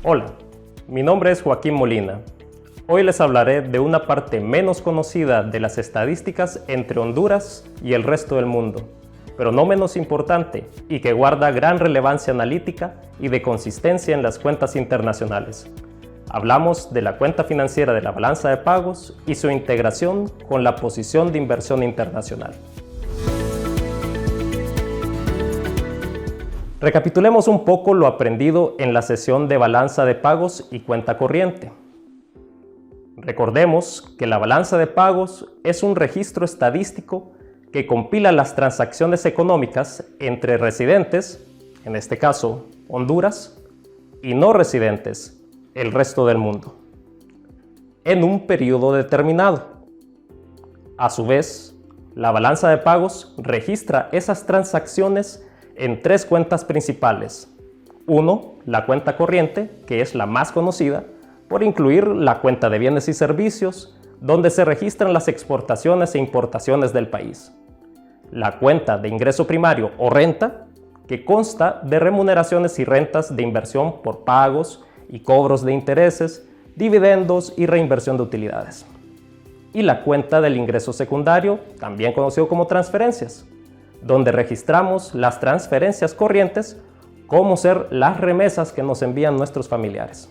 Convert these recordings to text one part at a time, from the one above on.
Hola, mi nombre es Joaquín Molina. Hoy les hablaré de una parte menos conocida de las estadísticas entre Honduras y el resto del mundo, pero no menos importante y que guarda gran relevancia analítica y de consistencia en las cuentas internacionales. Hablamos de la cuenta financiera de la balanza de pagos y su integración con la posición de inversión internacional. Recapitulemos un poco lo aprendido en la sesión de balanza de pagos y cuenta corriente. Recordemos que la balanza de pagos es un registro estadístico que compila las transacciones económicas entre residentes, en este caso Honduras, y no residentes, el resto del mundo, en un periodo determinado. A su vez, la balanza de pagos registra esas transacciones en tres cuentas principales. 1. La cuenta corriente, que es la más conocida, por incluir la cuenta de bienes y servicios, donde se registran las exportaciones e importaciones del país. La cuenta de ingreso primario o renta, que consta de remuneraciones y rentas de inversión por pagos y cobros de intereses, dividendos y reinversión de utilidades. Y la cuenta del ingreso secundario, también conocido como transferencias, donde registramos las transferencias corrientes, como ser las remesas que nos envían nuestros familiares.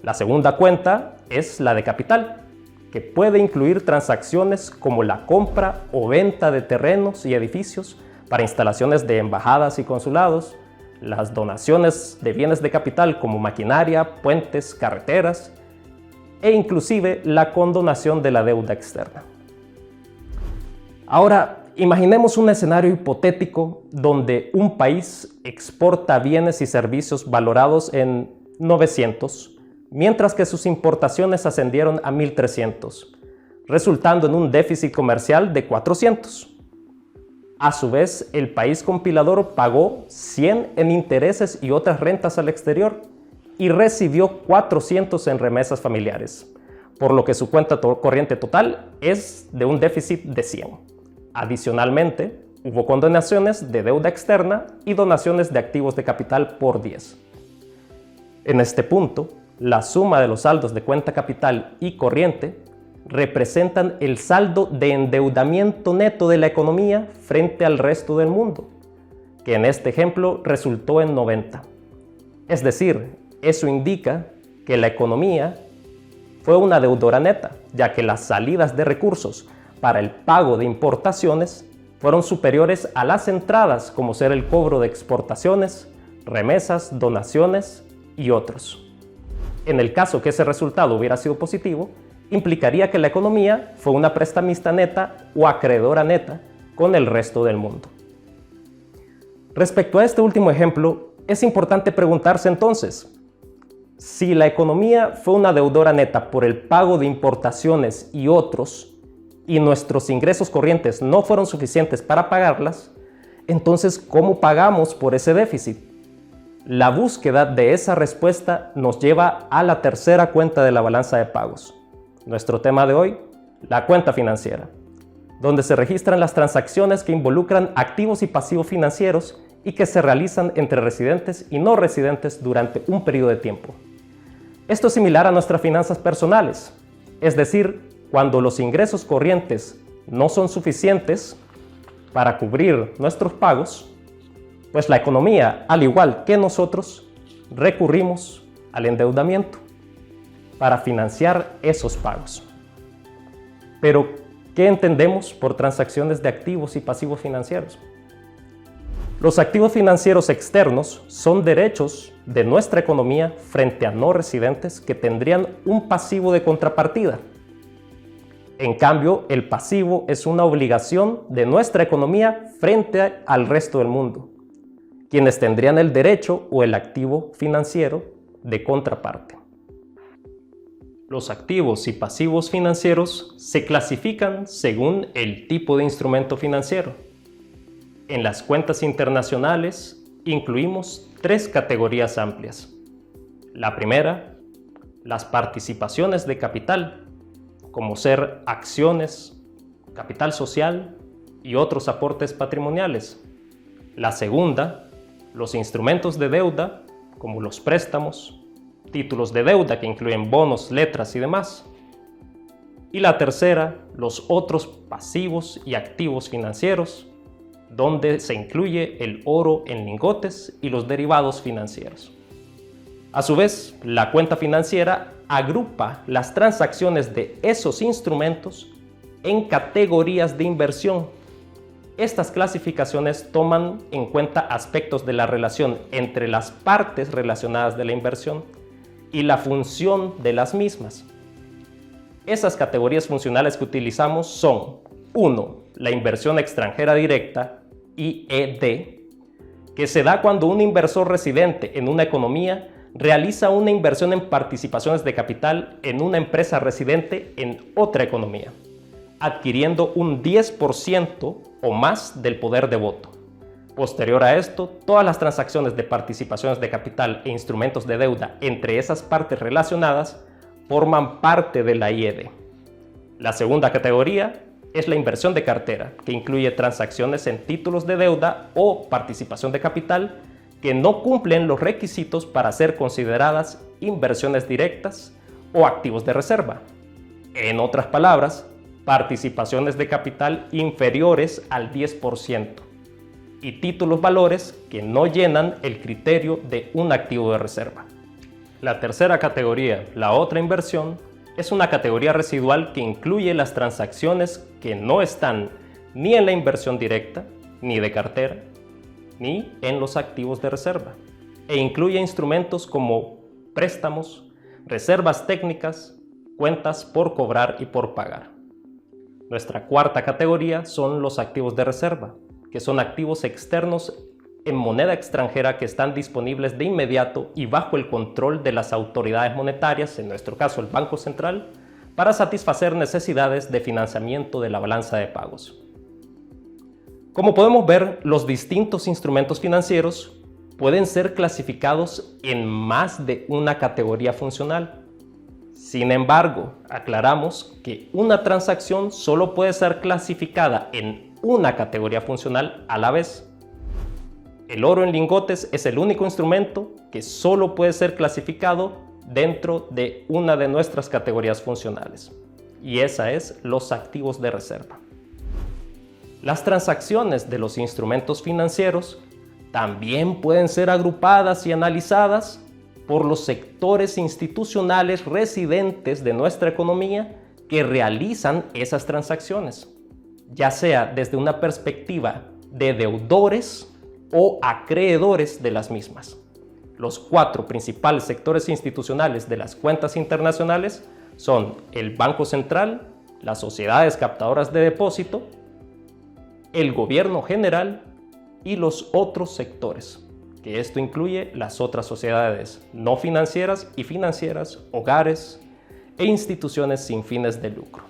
La segunda cuenta es la de capital, que puede incluir transacciones como la compra o venta de terrenos y edificios para instalaciones de embajadas y consulados, las donaciones de bienes de capital como maquinaria, puentes, carreteras, e inclusive la condonación de la deuda externa. Ahora, imaginemos un escenario hipotético donde un país exporta bienes y servicios valorados en 900, mientras que sus importaciones ascendieron a 1300, resultando en un déficit comercial de 400. A su vez, el país compilador pagó 100 en intereses y otras rentas al exterior y recibió 400 en remesas familiares, por lo que su cuenta corriente total es de un déficit de 100. Adicionalmente, hubo condonaciones de deuda externa y donaciones de activos de capital por 10. En este punto, la suma de los saldos de cuenta capital y corriente representan el saldo de endeudamiento neto de la economía frente al resto del mundo, que en este ejemplo resultó en 90. Es decir, eso indica que la economía fue una deudora neta, ya que las salidas de recursos para el pago de importaciones fueron superiores a las entradas, como ser el cobro de exportaciones, remesas, donaciones y otros. En el caso que ese resultado hubiera sido positivo, implicaría que la economía fue una prestamista neta o acreedora neta con el resto del mundo. Respecto a este último ejemplo, es importante preguntarse entonces, si la economía fue una deudora neta por el pago de importaciones y otros, y nuestros ingresos corrientes no fueron suficientes para pagarlas, entonces, ¿cómo pagamos por ese déficit? La búsqueda de esa respuesta nos lleva a la tercera cuenta de la balanza de pagos. Nuestro tema de hoy, la cuenta financiera, donde se registran las transacciones que involucran activos y pasivos financieros y que se realizan entre residentes y no residentes durante un periodo de tiempo. Esto es similar a nuestras finanzas personales, es decir, cuando los ingresos corrientes no son suficientes para cubrir nuestros pagos, pues la economía, al igual que nosotros, recurrimos al endeudamiento para financiar esos pagos. Pero, ¿qué entendemos por transacciones de activos y pasivos financieros? Los activos financieros externos son derechos de nuestra economía frente a no residentes que tendrían un pasivo de contrapartida. En cambio, el pasivo es una obligación de nuestra economía frente al resto del mundo, quienes tendrían el derecho o el activo financiero de contraparte. Los activos y pasivos financieros se clasifican según el tipo de instrumento financiero. En las cuentas internacionales incluimos tres categorías amplias. La primera, las participaciones de capital, como ser acciones, capital social y otros aportes patrimoniales. La segunda, los instrumentos de deuda, como los préstamos, títulos de deuda que incluyen bonos, letras y demás. Y la tercera, los otros pasivos y activos financieros, donde se incluye el oro en lingotes y los derivados financieros. A su vez, la cuenta financiera agrupa las transacciones de esos instrumentos en categorías de inversión. Estas clasificaciones toman en cuenta aspectos de la relación entre las partes relacionadas de la inversión y la función de las mismas. Esas categorías funcionales que utilizamos son 1. La inversión extranjera directa, IED, que se da cuando un inversor residente en una economía realiza una inversión en participaciones de capital en una empresa residente en otra economía, adquiriendo un 10% o más del poder de voto. Posterior a esto, todas las transacciones de participaciones de capital e instrumentos de deuda entre esas partes relacionadas forman parte de la IED. La segunda categoría es la inversión de cartera, que incluye transacciones en títulos de deuda o participación de capital que no cumplen los requisitos para ser consideradas inversiones directas o activos de reserva. En otras palabras, participaciones de capital inferiores al 10% y títulos valores que no llenan el criterio de un activo de reserva. La tercera categoría, la otra inversión, es una categoría residual que incluye las transacciones que no están ni en la inversión directa, ni de cartera, ni en los activos de reserva, e incluye instrumentos como préstamos, reservas técnicas, cuentas por cobrar y por pagar. Nuestra cuarta categoría son los activos de reserva, que son activos externos en moneda extranjera que están disponibles de inmediato y bajo el control de las autoridades monetarias, en nuestro caso el Banco Central, para satisfacer necesidades de financiamiento de la balanza de pagos. Como podemos ver, los distintos instrumentos financieros pueden ser clasificados en más de una categoría funcional. Sin embargo, aclaramos que una transacción solo puede ser clasificada en una categoría funcional a la vez. El oro en lingotes es el único instrumento que solo puede ser clasificado dentro de una de nuestras categorías funcionales, y esa es los activos de reserva. Las transacciones de los instrumentos financieros también pueden ser agrupadas y analizadas por los sectores institucionales residentes de nuestra economía que realizan esas transacciones, ya sea desde una perspectiva de deudores o acreedores de las mismas. Los 4 principales sectores institucionales de las cuentas internacionales son el Banco Central, las sociedades captadoras de depósito, el gobierno general y los otros sectores, que esto incluye las otras sociedades no financieras y financieras, hogares e instituciones sin fines de lucro.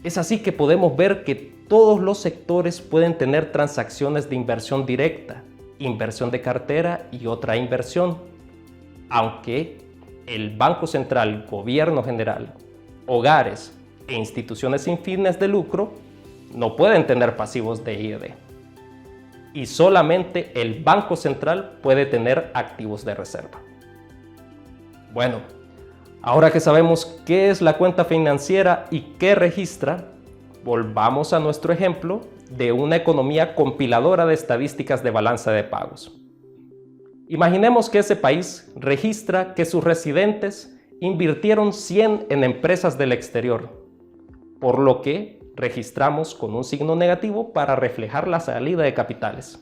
Es así que podemos ver que todos los sectores pueden tener transacciones de inversión directa, inversión de cartera y otra inversión, aunque el Banco Central, gobierno general, hogares e instituciones sin fines de lucro no pueden tener pasivos de IED. Y solamente el Banco Central puede tener activos de reserva. Bueno, ahora que sabemos qué es la cuenta financiera y qué registra, volvamos a nuestro ejemplo de una economía compiladora de estadísticas de balanza de pagos. Imaginemos que ese país registra que sus residentes invirtieron 100 en empresas del exterior, por lo que registramos con un signo negativo para reflejar la salida de capitales.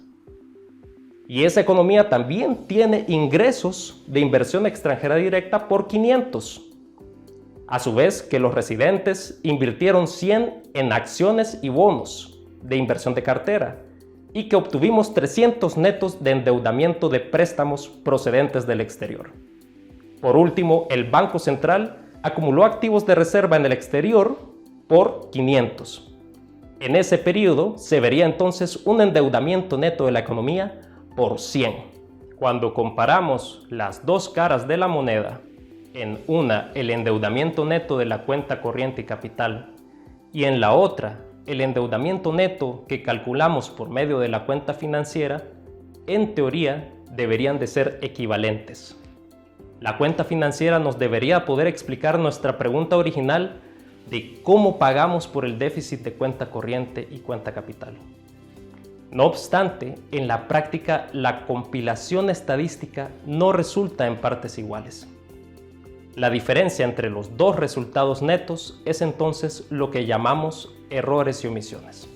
Y esa economía también tiene ingresos de inversión extranjera directa por 500. A su vez que los residentes invirtieron 100 en acciones y bonos de inversión de cartera y que obtuvimos 300 netos de endeudamiento de préstamos procedentes del exterior. Por último, el Banco Central acumuló activos de reserva en el exterior por 500. En ese periodo se vería entonces un endeudamiento neto de la economía por 100. Cuando comparamos las dos caras de la moneda, en una el endeudamiento neto de la cuenta corriente y capital y en la otra el endeudamiento neto que calculamos por medio de la cuenta financiera, en teoría deberían de ser equivalentes. La cuenta financiera nos debería poder explicar nuestra pregunta original de cómo pagamos por el déficit de cuenta corriente y cuenta capital. No obstante, en la práctica la compilación estadística no resulta en partes iguales. La diferencia entre los dos resultados netos es entonces lo que llamamos errores y omisiones.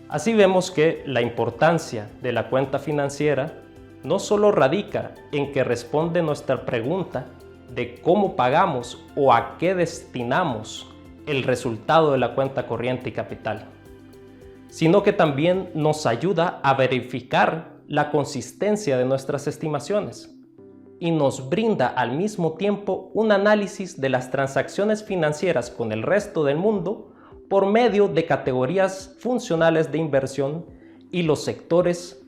Así vemos que la importancia de la cuenta financiera no solo radica en que responde nuestra pregunta de cómo pagamos o a qué destinamos el resultado de la cuenta corriente y capital, sino que también nos ayuda a verificar la consistencia de nuestras estimaciones y nos brinda al mismo tiempo un análisis de las transacciones financieras con el resto del mundo por medio de categorías funcionales de inversión y los sectores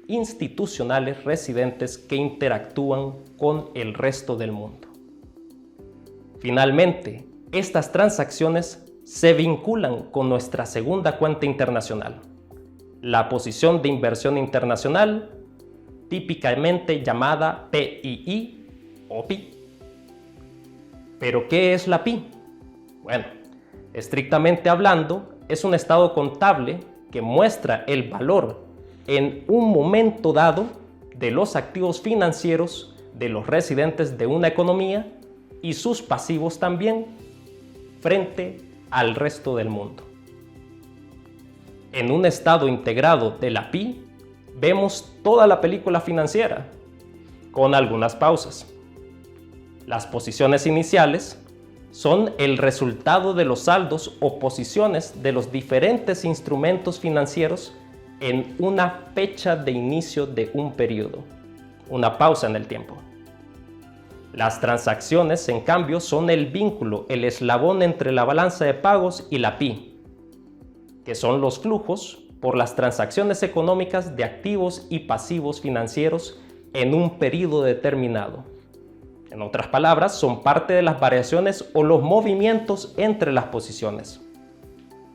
institucionales residentes que interactúan con el resto del mundo. Finalmente, estas transacciones se vinculan con nuestra segunda cuenta internacional, la posición de inversión internacional, típicamente llamada PII o PI. ¿Pero qué es la PI? Bueno, estrictamente hablando, es un estado contable que muestra el valor en un momento dado de los activos financieros de los residentes de una economía y sus pasivos también frente al resto del mundo. En un estado integrado de la PI, vemos toda la película financiera, con algunas pausas. Las posiciones iniciales son el resultado de los saldos o posiciones de los diferentes instrumentos financieros en una fecha de inicio de un periodo, una pausa en el tiempo. Las transacciones, en cambio, son el vínculo, el eslabón entre la balanza de pagos y la PI, que son los flujos por las transacciones económicas de activos y pasivos financieros en un periodo determinado. En otras palabras, son parte de las variaciones o los movimientos entre las posiciones.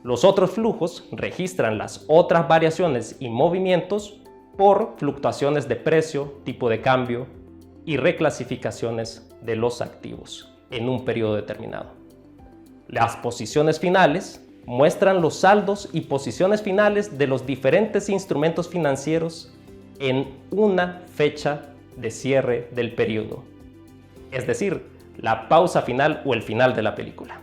Los otros flujos registran las otras variaciones y movimientos por fluctuaciones de precio, tipo de cambio y reclasificaciones de los activos en un periodo determinado. Las posiciones finales muestran los saldos y posiciones finales de los diferentes instrumentos financieros en una fecha de cierre del periodo, es decir, la pausa final o el final de la película.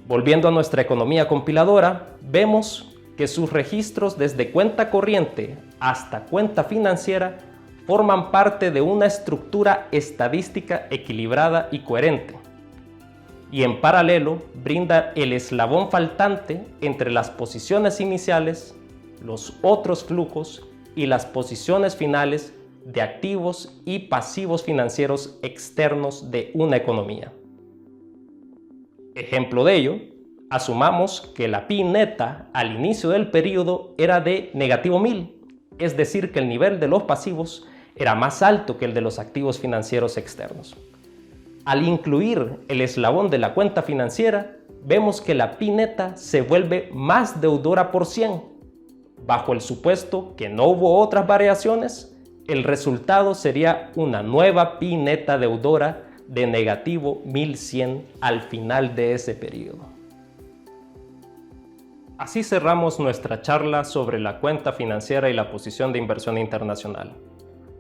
Volviendo a nuestra economía compiladora, vemos que sus registros desde cuenta corriente hasta cuenta financiera forman parte de una estructura estadística equilibrada y coherente, y en paralelo brinda el eslabón faltante entre las posiciones iniciales, los otros flujos y las posiciones finales de activos y pasivos financieros externos de una economía. Ejemplo de ello, asumamos que la PI neta al inicio del periodo era de -1000, es decir, que el nivel de los pasivos era más alto que el de los activos financieros externos. Al incluir el eslabón de la cuenta financiera, vemos que la PI neta se vuelve más deudora por 100. Bajo el supuesto que no hubo otras variaciones, el resultado sería una nueva PI neta deudora de -1100 al final de ese periodo. Así cerramos nuestra charla sobre la cuenta financiera y la posición de inversión internacional.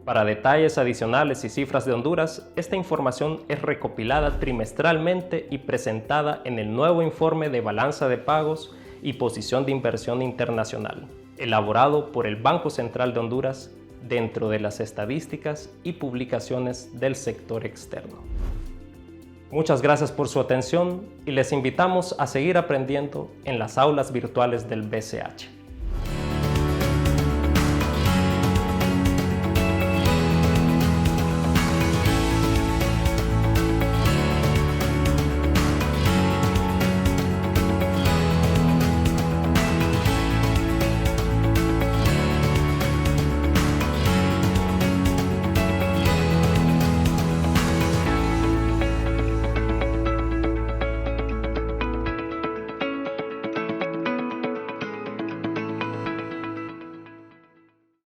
Para detalles adicionales y cifras de Honduras, esta información es recopilada trimestralmente y presentada en el nuevo informe de balanza de pagos y posición de inversión internacional, elaborado por el Banco Central de Honduras dentro de las estadísticas y publicaciones del sector externo. Muchas gracias por su atención y les invitamos a seguir aprendiendo en las aulas virtuales del BCH.